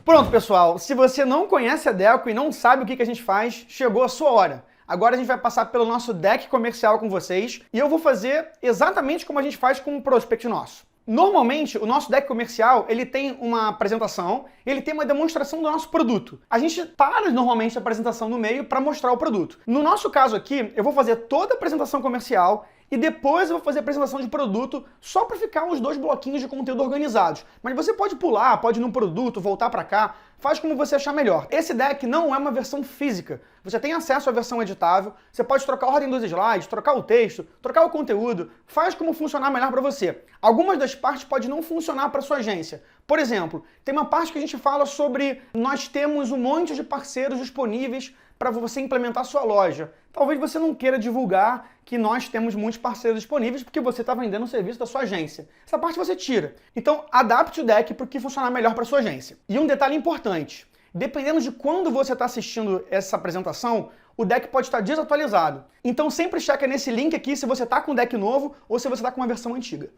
Pronto, pessoal. Se você não conhece a Deco e não sabe o que a gente faz, chegou a sua hora. Agora a gente vai passar pelo nosso deck comercial com vocês e eu vou fazer exatamente como a gente faz com um prospect nosso. Normalmente, o nosso deck comercial, ele tem uma apresentação, ele tem uma demonstração do nosso produto. A gente para normalmente a apresentação no meio para mostrar o produto. No nosso caso aqui, eu vou fazer toda a apresentação comercial e depois eu vou fazer a apresentação de produto só para ficar uns 2 bloquinhos de conteúdo organizados. Mas você pode pular, pode ir num produto, voltar para cá, faz como você achar melhor. Esse deck não é uma versão física. Você tem acesso à versão editável, você pode trocar a ordem dos slides, trocar o texto, trocar o conteúdo, faz como funcionar melhor para você. Algumas das partes podem não funcionar para sua agência. Por exemplo, tem uma parte que a gente fala sobre nós temos um monte de parceiros disponíveis para você implementar a sua loja. Talvez você não queira divulgar que nós temos muitos parceiros disponíveis porque você está vendendo um serviço da sua agência. Essa parte você tira. Então, adapte o deck para o que funcionar melhor para sua agência. E um detalhe importante, dependendo de quando você está assistindo essa apresentação, o deck pode estar desatualizado. Então sempre checa nesse link aqui se você está com um deck novo ou se você está com uma versão antiga.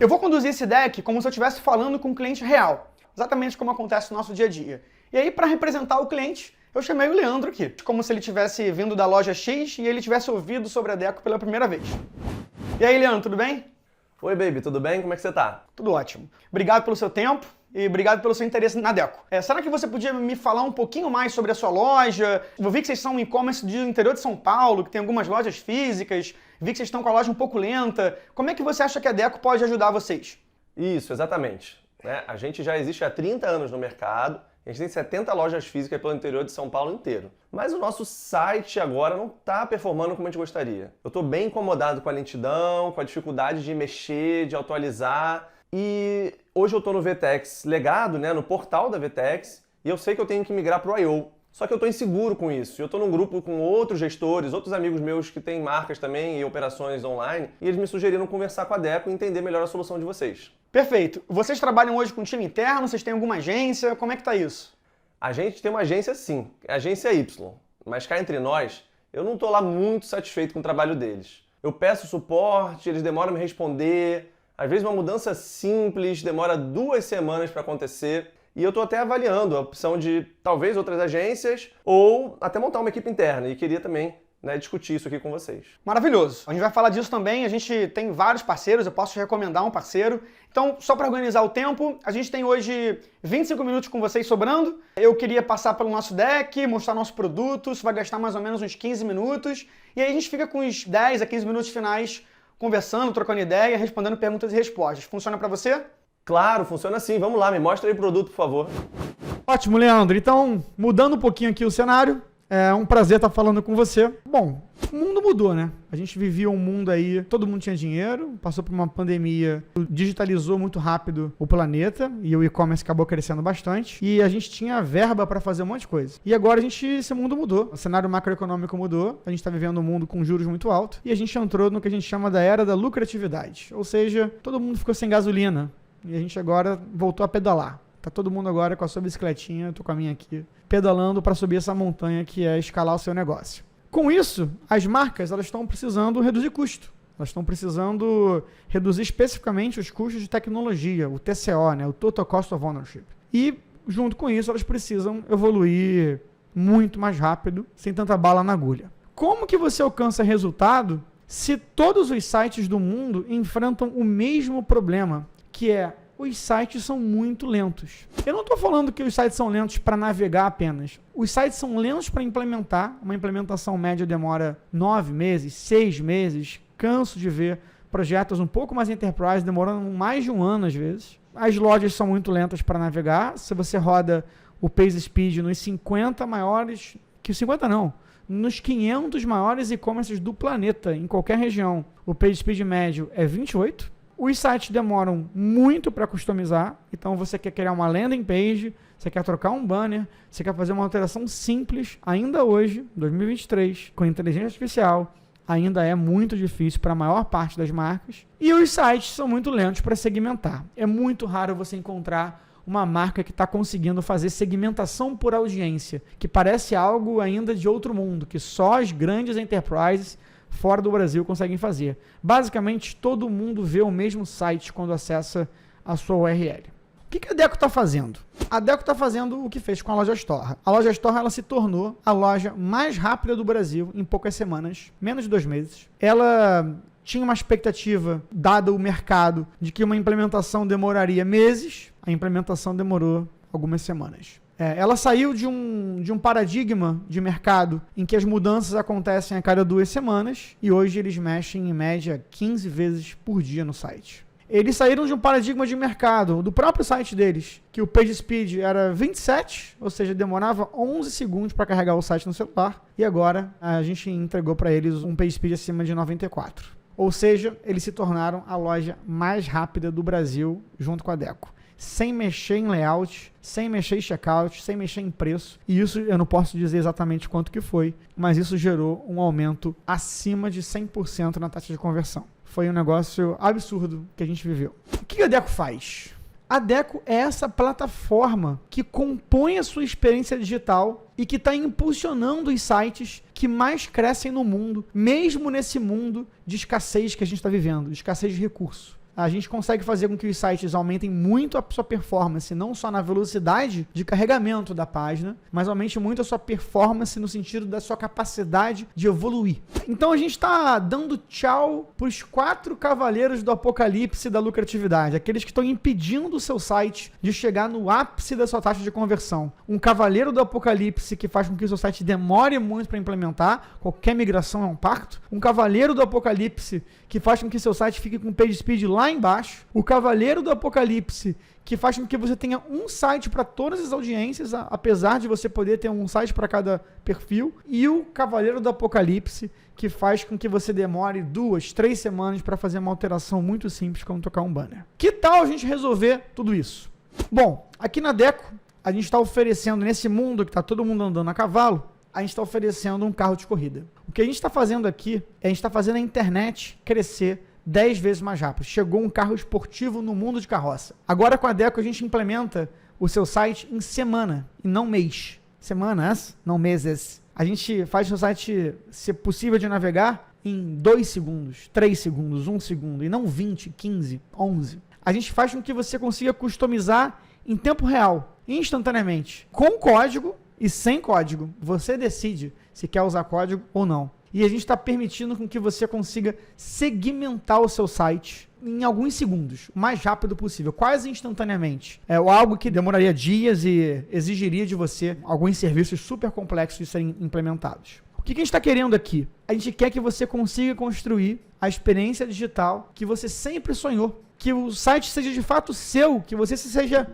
Eu vou conduzir esse deck como se eu estivesse falando com um cliente real, exatamente como acontece no nosso dia a dia. E aí, para representar o cliente, eu chamei o Leandro aqui, como se ele tivesse vindo da loja X e ele tivesse ouvido sobre a Deco pela primeira vez. E aí, Leandro, tudo bem? Oi, baby, tudo bem? Como é que você tá? Tudo ótimo. Obrigado pelo seu tempo e obrigado pelo seu interesse na Deco. Será que você podia me falar um pouquinho mais sobre a sua loja? Eu vi que vocês são um e-commerce do interior de São Paulo, que tem algumas lojas físicas, vi que vocês estão com a loja um pouco lenta. Como é que você acha que a Deco pode ajudar vocês? Isso, exatamente. A gente já existe há 30 anos no mercado, a gente tem 70 lojas físicas pelo interior de São Paulo inteiro. Mas o nosso site agora não está performando como a gente gostaria. Eu estou bem incomodado com a lentidão, com a dificuldade de mexer, de atualizar. E hoje eu estou no VTEX legado, no portal da VTEX, e eu sei que eu tenho que migrar para o I/O. Só que eu estou inseguro com isso. Eu estou num grupo com outros gestores, outros amigos meus que têm marcas também e operações online, e eles me sugeriram conversar com a Deco e entender melhor a solução de vocês. Perfeito. Vocês trabalham hoje com time interno? Vocês têm alguma agência? Como é que tá isso? A gente tem uma agência sim, a agência Y. Mas cá entre nós, eu não estou lá muito satisfeito com o trabalho deles. Eu peço suporte, eles demoram a me responder. Às vezes uma mudança simples demora 2 semanas para acontecer. E eu estou até avaliando a opção de talvez outras agências ou até montar uma equipe interna. E queria também discutir isso aqui com vocês. Maravilhoso. A gente vai falar disso também. A gente tem vários parceiros, eu posso te recomendar um parceiro. Então, só para organizar o tempo, a gente tem hoje 25 minutos com vocês sobrando. Eu queria passar pelo nosso deck, mostrar nosso produto. Isso vai gastar mais ou menos uns 15 minutos. E aí a gente fica com uns 10 a 15 minutos finais conversando, trocando ideia, respondendo perguntas e respostas. Funciona para você? Claro, funciona assim. Vamos lá, me mostra aí o produto, por favor. Ótimo, Leandro. Então, mudando um pouquinho aqui o cenário, é um prazer estar falando com você. Bom, o mundo mudou, né? A gente vivia um mundo aí, todo mundo tinha dinheiro, passou por uma pandemia, digitalizou muito rápido o planeta e o e-commerce acabou crescendo bastante e a gente tinha verba para fazer um monte de coisa. E agora esse mundo mudou, o cenário macroeconômico mudou, a gente está vivendo um mundo com juros muito altos e a gente entrou no que a gente chama da era da lucratividade. Ou seja, todo mundo ficou sem gasolina e a gente agora voltou a pedalar. Tá todo mundo agora com a sua bicicletinha, tô com a minha aqui, pedalando para subir essa montanha que é escalar o seu negócio. Com isso, as marcas elas estão precisando reduzir custo. Elas estão precisando reduzir especificamente os custos de tecnologia, o TCO, o Total Cost of Ownership. E, junto com isso, elas precisam evoluir muito mais rápido, sem tanta bala na agulha. Como que você alcança resultado se todos os sites do mundo enfrentam o mesmo problema, que é os sites são muito lentos. Eu não estou falando que os sites são lentos para navegar apenas. Os sites são lentos para implementar. Uma implementação média demora 9 meses, 6 meses. Canso de ver projetos um pouco mais enterprise demorando mais de 1 ano às vezes. As lojas são muito lentas para navegar. Se você roda o Page Speed nos 50 maiores... Que 50 não. Nos 500 maiores e-commerces do planeta, em qualquer região, o Page Speed médio é 28. Os sites demoram muito para customizar, então você quer criar uma landing page, você quer trocar um banner, você quer fazer uma alteração simples, ainda hoje, 2023, com inteligência artificial, ainda é muito difícil para a maior parte das marcas. E os sites são muito lentos para segmentar. É muito raro você encontrar uma marca que está conseguindo fazer segmentação por audiência, que parece algo ainda de outro mundo, que só as grandes enterprises fora do Brasil conseguem fazer. Basicamente, todo mundo vê o mesmo site quando acessa a sua URL. O que a Adecco está fazendo? A Adecco está fazendo o que fez com a Loja Store. A Loja Store ela se tornou a loja mais rápida do Brasil em poucas semanas, menos de 2 meses. Ela tinha uma expectativa, dado o mercado, de que uma implementação demoraria meses. A implementação demorou algumas semanas. Ela saiu de um paradigma de mercado em que as mudanças acontecem a cada 2 semanas e hoje eles mexem em média 15 vezes por dia no site. Eles saíram de um paradigma de mercado, do próprio site deles, que o page speed era 27, ou seja, demorava 11 segundos para carregar o site no celular, e agora a gente entregou para eles um page speed acima de 94. Ou seja, eles se tornaram a loja mais rápida do Brasil junto com a Adecco. Sem mexer em layout, sem mexer em checkout, sem mexer em preço. E isso eu não posso dizer exatamente quanto que foi, mas isso gerou um aumento acima de 100% na taxa de conversão. Foi um negócio absurdo que a gente viveu. O que a Adecco faz? A Adecco é essa plataforma que compõe a sua experiência digital e que está impulsionando os sites que mais crescem no mundo, mesmo nesse mundo de escassez que a gente está vivendo, de escassez de recurso. A gente consegue fazer com que os sites aumentem muito a sua performance, não só na velocidade de carregamento da página, mas aumente muito a sua performance no sentido da sua capacidade de evoluir. Então a gente está dando tchau para os 4 cavaleiros do apocalipse da lucratividade, aqueles que estão impedindo o seu site de chegar no ápice da sua taxa de conversão. Um cavaleiro do apocalipse que faz com que o seu site demore muito para implementar, qualquer migração é um parto. Um cavaleiro do apocalipse que faz com que seu site fique com o page speed lá embaixo. O cavaleiro do apocalipse que faz com que você tenha um site para todas as audiências, apesar de você poder ter um site para cada perfil. E o cavaleiro do apocalipse que faz com que você demore 2, 3 semanas para fazer uma alteração muito simples, como trocar um banner. Que tal a gente resolver tudo isso? Bom, aqui na Adecco, a gente está oferecendo, nesse mundo que está todo mundo andando a cavalo, a gente está oferecendo um carro de corrida. O que a gente está fazendo aqui, a gente está fazendo a internet crescer 10 vezes mais rápido. Chegou um carro esportivo no mundo de carroça. Agora com a Adecco a gente implementa o seu site em semana e não mês. Semanas, não meses. A gente faz o seu site ser possível de navegar em 2 segundos, 3 segundos, 1 segundo e não 20, 15, 11. A gente faz com que você consiga customizar em tempo real, instantaneamente, com código e sem código. Você decide se quer usar código ou não. E a gente está permitindo com que você consiga segmentar o seu site em alguns segundos, o mais rápido possível, quase instantaneamente. É algo que demoraria dias e exigiria de você alguns serviços super complexos de serem implementados. O que a gente está querendo aqui? A gente quer que você consiga construir a experiência digital que você sempre sonhou. Que o site seja de fato seu, que você seja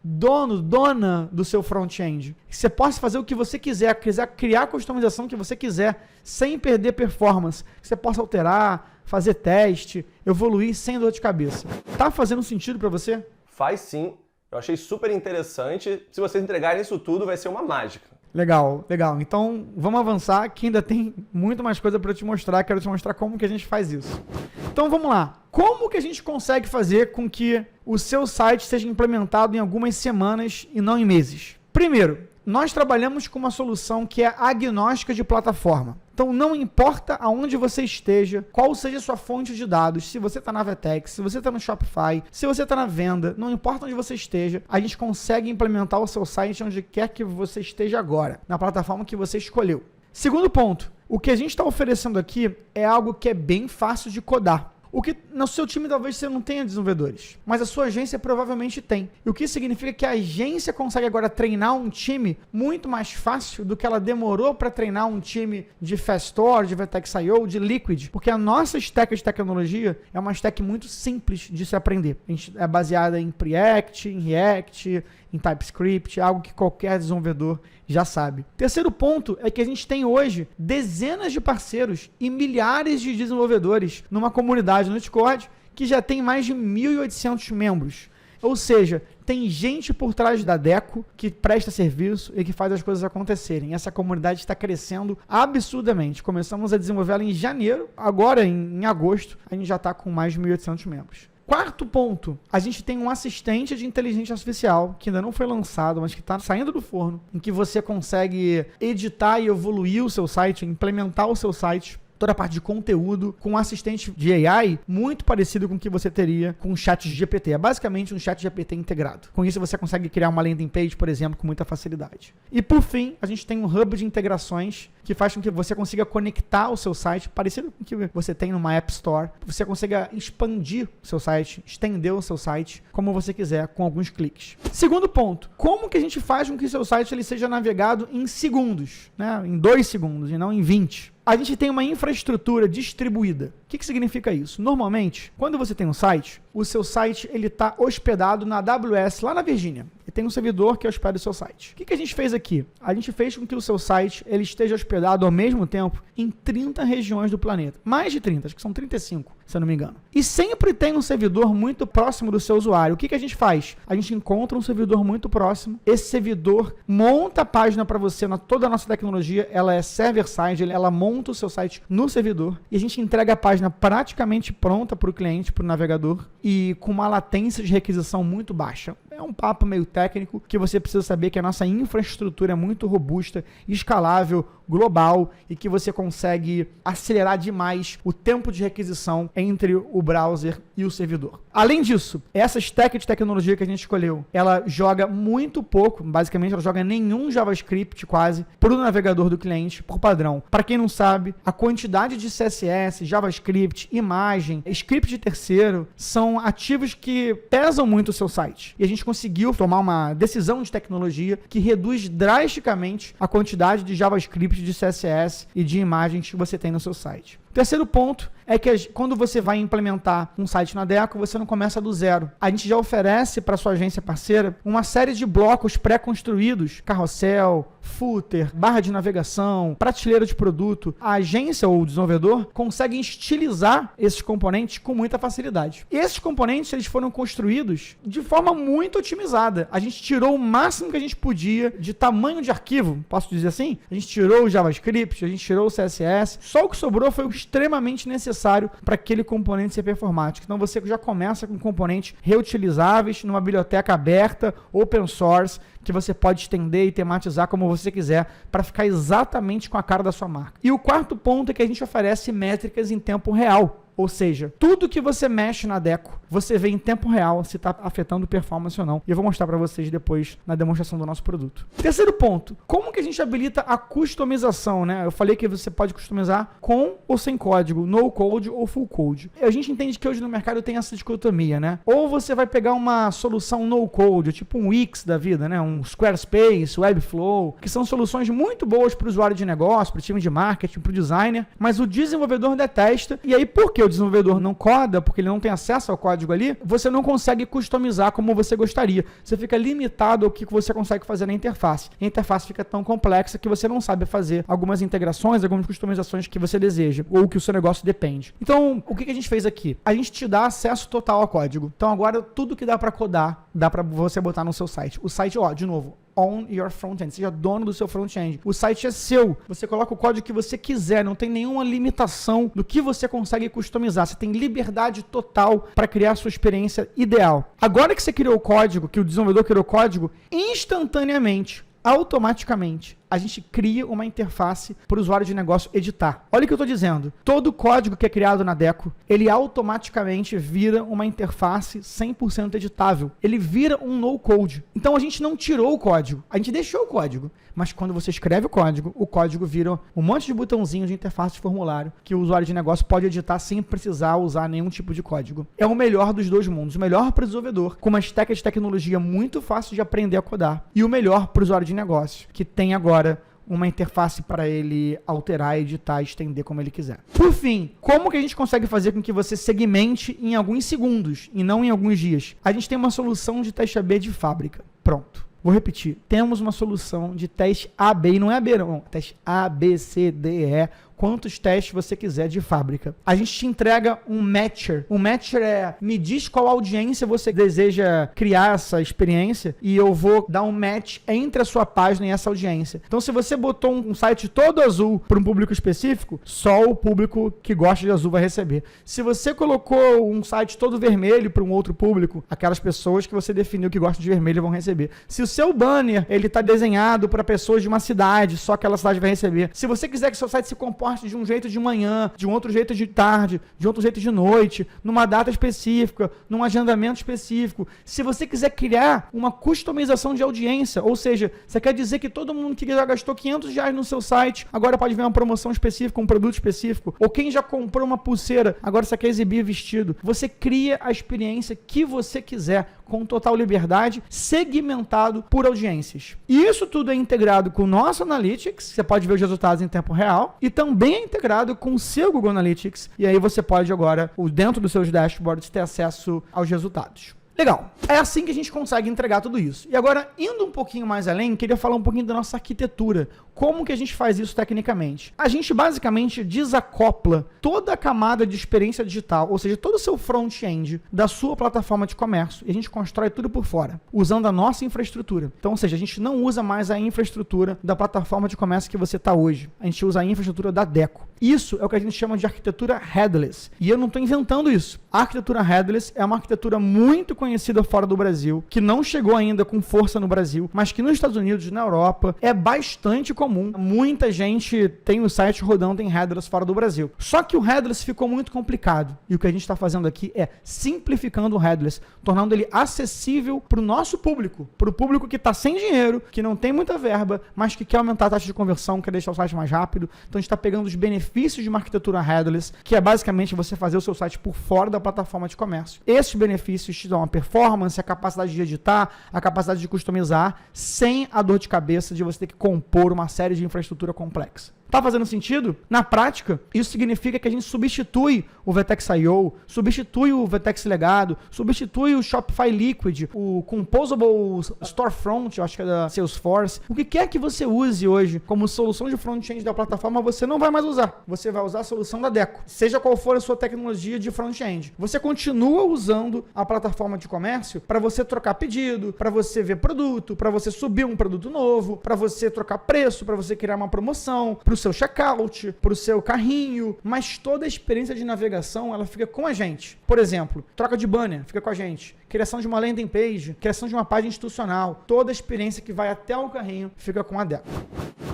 dona do seu front-end. Que você possa fazer o que você quiser criar a customização que você quiser, sem perder performance. Que você possa alterar, fazer teste, evoluir sem dor de cabeça. Tá fazendo sentido para você? Faz sim. Eu achei super interessante. Se vocês entregarem isso tudo, vai ser uma mágica. Legal, legal. Então, vamos avançar, que ainda tem muito mais coisa para eu te mostrar. Quero te mostrar como que a gente faz isso. Então, vamos lá. Como que a gente consegue fazer com que o seu site seja implementado em algumas semanas e não em meses? Primeiro, nós trabalhamos com uma solução que é agnóstica de plataforma. Então, não importa aonde você esteja, qual seja a sua fonte de dados, se você está na Vetex, se você está no Shopify, se você está na venda, não importa onde você esteja, a gente consegue implementar o seu site onde quer que você esteja agora, na plataforma que você escolheu. Segundo ponto, o que a gente está oferecendo aqui é algo que é bem fácil de codar. O que no seu time talvez você não tenha desenvolvedores, mas a sua agência provavelmente tem. E o que significa que a agência consegue agora treinar um time muito mais fácil do que ela demorou para treinar um time de Fastore, de Vertex.io, de Liquid, porque a nossa stack de tecnologia é uma stack muito simples de se aprender. A gente é baseada em Preact, em React, em TypeScript, algo que qualquer desenvolvedor já sabe. Terceiro ponto é que a gente tem hoje dezenas de parceiros e milhares de desenvolvedores numa comunidade no Discord que já tem mais de 1.800 membros. Ou seja, tem gente por trás da Adecco que presta serviço e que faz as coisas acontecerem. Essa comunidade está crescendo absurdamente. Começamos a desenvolvê-la em janeiro, agora em agosto a gente já está com mais de 1.800 membros. Quarto ponto, a gente tem um assistente de inteligência artificial que ainda não foi lançado, mas que está saindo do forno, em que você consegue editar e evoluir o seu site, implementar o seu site toda a parte de conteúdo, com um assistente de AI muito parecido com o que você teria com o ChatGPT. É basicamente um ChatGPT integrado. Com isso você consegue criar uma landing page, por exemplo, com muita facilidade. E por fim, a gente tem um hub de integrações que faz com que você consiga conectar o seu site, parecido com o que você tem numa App Store. Você consiga expandir o seu site, estender o seu site como você quiser, com alguns cliques. Segundo ponto, como que a gente faz com que o seu site ele seja navegado em segundos, né? Em 2 segundos e não em 20? A gente tem uma infraestrutura distribuída. O que significa isso? Normalmente, quando você tem um site, o seu site está hospedado na AWS, lá na Virgínia. E tem um servidor que hospeda o seu site. O que a gente fez aqui? A gente fez com que o seu site ele esteja hospedado ao mesmo tempo em 30 regiões do planeta. Mais de 30, acho que são 35, se eu não me engano. E sempre tem um servidor muito próximo do seu usuário. O que a gente faz? A gente encontra um servidor muito próximo. Esse servidor monta a página para você, toda a nossa tecnologia, ela é server-side, ela monta o seu site no servidor e a gente entrega a página praticamente pronta para o cliente, para o navegador e com uma latência de requisição muito baixa. É um papo meio técnico que você precisa saber que a nossa infraestrutura é muito robusta, escalável, global e que você consegue acelerar demais o tempo de requisição entre o browser e o servidor. Além disso, essa stack de tecnologia que a gente escolheu, ela joga muito pouco, basicamente ela joga nenhum JavaScript quase para o navegador do cliente por padrão. Para quem não sabe, a quantidade de CSS, JavaScript, imagem, script de terceiro são ativos que pesam muito o seu site. E a gente conseguiu tomar uma decisão de tecnologia que reduz drasticamente a quantidade de JavaScript, de CSS e de imagens que você tem no seu site. O terceiro ponto é que quando você vai implementar um site na Adecco, você não começa do zero. A gente já oferece para sua agência parceira uma série de blocos pré-construídos, carrossel, footer, barra de navegação, prateleira de produto. A agência ou o desenvolvedor conseguem estilizar esses componentes com muita facilidade. Esses componentes eles foram construídos de forma muito otimizada. A gente tirou o máximo que a gente podia de tamanho de arquivo, posso dizer assim? A gente tirou o JavaScript, a gente tirou o CSS, só o que sobrou foi o extremamente necessário para aquele componente ser performático. Então você já começa com componentes reutilizáveis numa biblioteca aberta, open source, que você pode estender e tematizar como você quiser para ficar exatamente com a cara da sua marca. E o quarto ponto é que a gente oferece métricas em tempo real. Ou seja, tudo que você mexe na Adecco, você vê em tempo real se está afetando performance ou não. E eu vou mostrar para vocês depois na demonstração do nosso produto. Terceiro ponto, como que a gente habilita a customização, né? Eu falei que você pode customizar com ou sem código, no code ou full code. A gente entende que hoje no mercado tem essa dicotomia, né? Ou você vai pegar uma solução no code, tipo um Wix da vida, né? Um Squarespace, Webflow, que são soluções muito boas para o usuário de negócio, para o time de marketing, para o designer, mas o desenvolvedor detesta. E aí, por que o desenvolvedor não coda, porque ele não tem acesso ao código ali, você não consegue customizar como você gostaria. Você fica limitado ao que você consegue fazer na interface. A interface fica tão complexa que você não sabe fazer algumas integrações, algumas customizações que você deseja, ou que o seu negócio depende. Então, o que a gente fez aqui? A gente te dá acesso total ao código. Então, agora, tudo que dá para codar, dá para você botar no seu site. O site, de novo, on your front-end, seja dono do seu front-end. O site é seu, você coloca o código que você quiser, não tem nenhuma limitação do que você consegue customizar, você tem liberdade total para criar a sua experiência ideal. Agora que você criou o código, que o desenvolvedor criou o código, instantaneamente, automaticamente, a gente cria uma interface para o usuário de negócio editar. Olha o que eu estou dizendo. Todo código que é criado na Adecco, ele automaticamente vira uma interface 100% editável. Ele vira um no-code. Então a gente não tirou o código, a gente deixou o código. Mas quando você escreve o código vira um monte de botãozinho de interface de formulário que o usuário de negócio pode editar sem precisar usar nenhum tipo de código. É o melhor dos dois mundos. O melhor para o desenvolvedor, com uma stack de tecnologia muito fácil de aprender a codar. E o melhor para o usuário de negócio, que tem agora uma interface para ele alterar, editar, estender como ele quiser. Por fim, como que a gente consegue fazer com que você segmente em alguns segundos e não em alguns dias? A gente tem uma solução de teste AB de fábrica. Pronto. Vou repetir. Temos uma solução de teste AB, e não é AB não, teste A, B, C, D, E, quantos testes você quiser de fábrica. A gente te entrega um matcher. Um matcher me diz qual audiência você deseja criar essa experiência e eu vou dar um match entre a sua página e essa audiência. Então, se você botou um site todo azul para um público específico, só o público que gosta de azul vai receber. Se você colocou um site todo vermelho para um outro público, aquelas pessoas que você definiu que gostam de vermelho vão receber. Se o seu banner ele está desenhado para pessoas de uma cidade, só aquela cidade vai receber. Se você quiser que seu site se comporte suporte de um jeito de manhã, de um outro jeito de tarde, de outro jeito de noite, numa data específica, num agendamento específico. Se você quiser criar uma customização de audiência, ou seja, você quer dizer que todo mundo que já gastou R$500 no seu site, agora pode ver uma promoção específica, um produto específico, ou quem já comprou uma pulseira, agora você quer exibir vestido. Você cria a experiência que você quiser, com total liberdade, segmentado por audiências. E isso tudo é integrado com o nosso Analytics, você pode ver os resultados em tempo real, e também é integrado com o seu Google Analytics, e aí você pode agora, dentro dos seus dashboards, ter acesso aos resultados. Legal, é assim que a gente consegue entregar tudo isso. E agora, indo um pouquinho mais além, queria falar um pouquinho da nossa arquitetura. Como que a gente faz isso tecnicamente? A gente basicamente desacopla toda a camada de experiência digital, ou seja, todo o seu front-end da sua plataforma de comércio, e a gente constrói tudo por fora, usando a nossa infraestrutura. Então, ou seja, a gente não usa mais a infraestrutura da plataforma de comércio que você está hoje. A gente usa a infraestrutura da Adecco. Isso é o que a gente chama de arquitetura headless. E eu não estou inventando isso. A arquitetura headless é uma arquitetura muito conhecida fora do Brasil, que não chegou ainda com força no Brasil, mas que nos Estados Unidos e na Europa é bastante comum. Muita gente tem o site rodando em headless fora do Brasil. Só que o headless ficou muito complicado. E o que a gente está fazendo aqui é simplificando o headless, tornando ele acessível para o nosso público, para o público que está sem dinheiro, que não tem muita verba, mas que quer aumentar a taxa de conversão, quer deixar o site mais rápido. Então a gente está pegando os benefícios de uma arquitetura headless, que é basicamente você fazer o seu site por fora da plataforma de comércio. Esses benefícios te dão a performance, a capacidade de editar, a capacidade de customizar, sem a dor de cabeça de você ter que compor uma série de infraestrutura complexa. Tá fazendo sentido? Na prática, isso significa que a gente substitui o Vertex.io, substitui o Vertex Legado, substitui o Shopify Liquid, o Composable Storefront, eu acho que é da Salesforce. O que quer que você use hoje como solução de front-end da plataforma, você não vai mais usar. Você vai usar a solução da Adecco, seja qual for a sua tecnologia de front-end. Você continua usando a plataforma de comércio para você trocar pedido, para você ver produto, para você subir um produto novo, para você trocar preço, para você criar uma promoção, para o seu checkout, para o seu carrinho, mas toda a experiência de navegação, ela fica com a gente. Por exemplo, troca de banner, fica com a gente. Criação de uma landing page, criação de uma página institucional, toda a experiência que vai até o carrinho fica com a Adecco.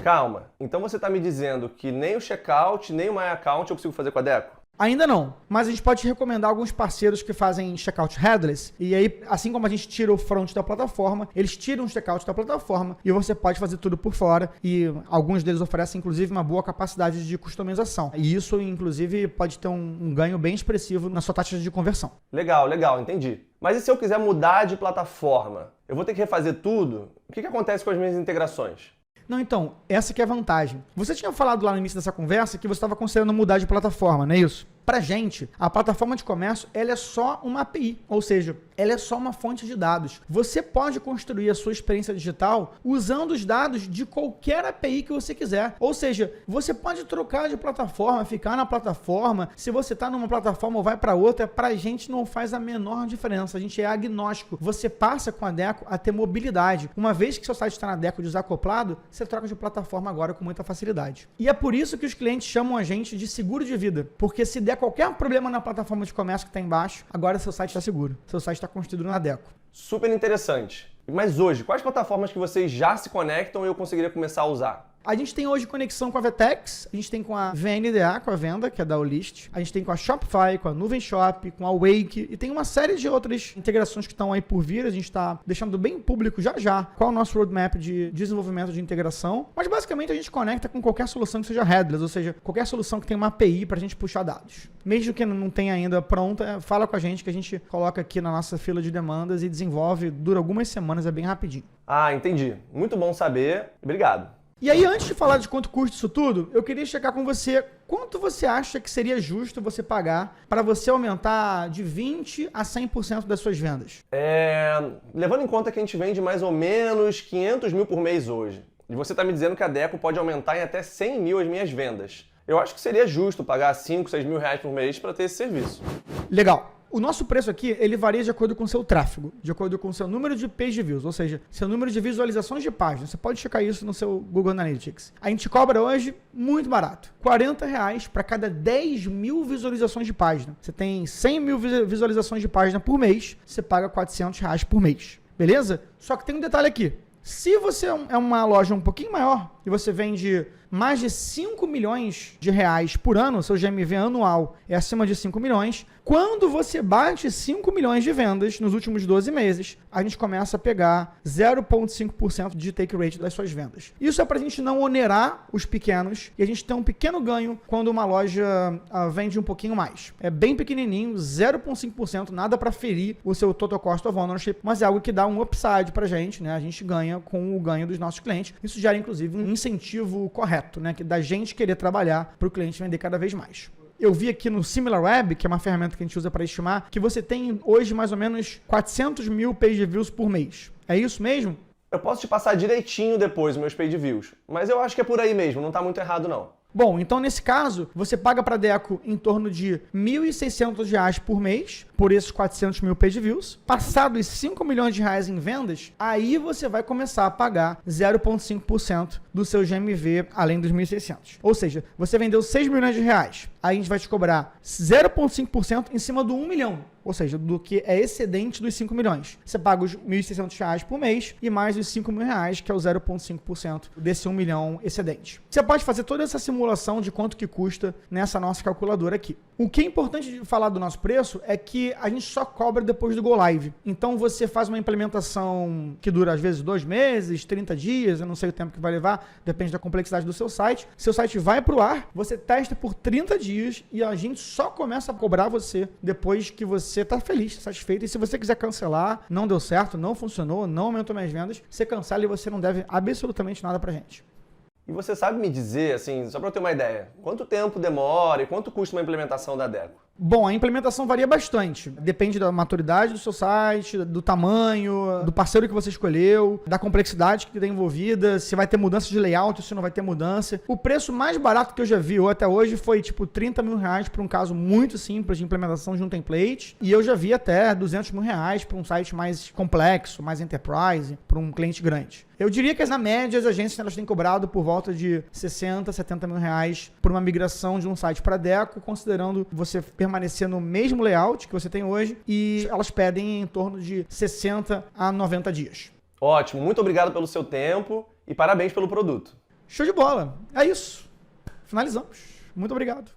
Calma, então você está me dizendo que nem o checkout, nem o My Account eu consigo fazer com a Adecco? Ainda não, mas a gente pode te recomendar alguns parceiros que fazem checkout headless, e aí, assim como a gente tira o front da plataforma, eles tiram o checkout da plataforma e você pode fazer tudo por fora, e alguns deles oferecem, inclusive, uma boa capacidade de customização. E isso, inclusive, pode ter um ganho bem expressivo na sua taxa de conversão. Legal, legal, entendi. Mas e se eu quiser mudar de plataforma? Eu vou ter que refazer tudo? O que acontece com as minhas integrações? Não, então, essa que é a vantagem. Você tinha falado lá no início dessa conversa que você estava considerando mudar de plataforma, não é isso? Pra gente, a plataforma de comércio, ela é só uma API, ou seja, ela é só uma fonte de dados. Você pode construir a sua experiência digital usando os dados de qualquer API que você quiser. Ou seja, você pode trocar de plataforma, ficar na plataforma. Se você está numa plataforma ou vai para outra, pra gente não faz a menor diferença. A gente é agnóstico. Você passa com a Adecco a ter mobilidade. Uma vez que seu site está na Adecco desacoplado, você troca de plataforma agora com muita facilidade. E é por isso que os clientes chamam a gente de seguro de vida, porque se der qualquer problema na plataforma de comércio que está embaixo, agora seu site está seguro. Seu site está construído na Adecco. Super interessante. Mas hoje, quais plataformas que vocês já se conectam e eu conseguiria começar a usar? A gente tem hoje conexão com a Vertex, a gente tem com a VNDA, com a venda, que é da Olist, a gente tem com a Shopify, com a Nuvem Shop, com a Wake, e tem uma série de outras integrações que estão aí por vir. A gente está deixando bem público já qual é o nosso roadmap de desenvolvimento de integração, mas basicamente a gente conecta com qualquer solução que seja headless, ou seja, qualquer solução que tenha uma API para a gente puxar dados. Mesmo que não tenha ainda pronta, fala com a gente que a gente coloca aqui na nossa fila de demandas e desenvolve, dura algumas semanas, é bem rapidinho. Ah, entendi. Muito bom saber. Obrigado. E aí, antes de falar de quanto custa isso tudo, eu queria checar com você quanto você acha que seria justo você pagar para você aumentar de 20% a 100% das suas vendas? Levando em conta que a gente vende mais ou menos 500 mil por mês hoje, e você está me dizendo que a Adecco pode aumentar em até 100 mil as minhas vendas, eu acho que seria justo pagar 5, 6 mil reais por mês para ter esse serviço. Legal. O nosso preço aqui, ele varia de acordo com o seu tráfego, de acordo com o seu número de page views, ou seja, seu número de visualizações de página. Você pode checar isso no seu Google Analytics. A gente cobra hoje muito barato, R$40 para cada 10 mil visualizações de página. Você tem 100 mil visualizações de página por mês, você paga R$400 por mês, beleza? Só que tem um detalhe aqui. Se você é uma loja um pouquinho maior, e você vende mais de 5 milhões de reais por ano, seu GMV anual é acima de 5 milhões, quando você bate 5 milhões de vendas nos últimos 12 meses, a gente começa a pegar 0,5% de take rate das suas vendas. Isso é para a gente não onerar os pequenos e a gente ter um pequeno ganho quando uma loja vende um pouquinho mais. É bem pequenininho, 0,5%, nada para ferir o seu total cost of ownership, mas é algo que dá um upside para a gente, né? A gente ganha com o ganho dos nossos clientes. Isso gera, inclusive, um incentivo correto, né? Que da gente querer trabalhar para o cliente vender cada vez mais. Eu vi aqui no SimilarWeb, que é uma ferramenta que a gente usa para estimar, que você tem hoje mais ou menos 400 mil page views por mês. É isso mesmo? Eu posso te passar direitinho depois os meus page views, mas eu acho que é por aí mesmo, não tá muito errado não. Bom, então nesse caso, você paga para a Deco em torno de R$ 1.600 por mês, por esses 400 mil page views. Passados 5 milhões de reais em vendas, aí você vai começar a pagar 0,5% do seu GMV, além dos 1.600. Ou seja, você vendeu 6 milhões de reais, aí a gente vai te cobrar 0,5% em cima do 1 milhão. Ou seja, do que é excedente dos 5 milhões. Você paga os R$ 1.600 por mês e mais os 5 mil reais, que é o 0,5% desse 1 milhão excedente. Você pode fazer toda essa simulação de quanto que custa nessa nossa calculadora aqui. O que é importante de falar do nosso preço é que a gente só cobra depois do Go Live. Então você faz uma implementação que dura às vezes 2 meses, 30 dias, eu não sei o tempo que vai levar, depende da complexidade do seu site. Seu site vai para o ar, você testa por 30 dias e a gente só começa a cobrar você depois que você está feliz, satisfeito. E se você quiser cancelar, não deu certo, não funcionou, não aumentou minhas vendas, você cancela e você não deve absolutamente nada pra gente. E você sabe me dizer, assim, só para eu ter uma ideia, quanto tempo demora e quanto custa uma implementação da Deco? Bom, a implementação varia bastante. Depende da maturidade do seu site, do tamanho, do parceiro que você escolheu, da complexidade que tem envolvida, se vai ter mudança de layout, se não vai ter mudança. O preço mais barato que eu já vi até hoje foi tipo 30 mil reais para um caso muito simples de implementação de um template. E eu já vi até 200 mil reais para um site mais complexo, mais enterprise, para um cliente grande. Eu diria que na média as agências elas têm cobrado por volta de 60, 70 mil reais por uma migração de um site para Deco, considerando você permanecer no mesmo layout que você tem hoje, e elas pedem em torno de 60 a 90 dias. Ótimo, muito obrigado pelo seu tempo e parabéns pelo produto. Show de bola, é isso. Finalizamos. Muito obrigado.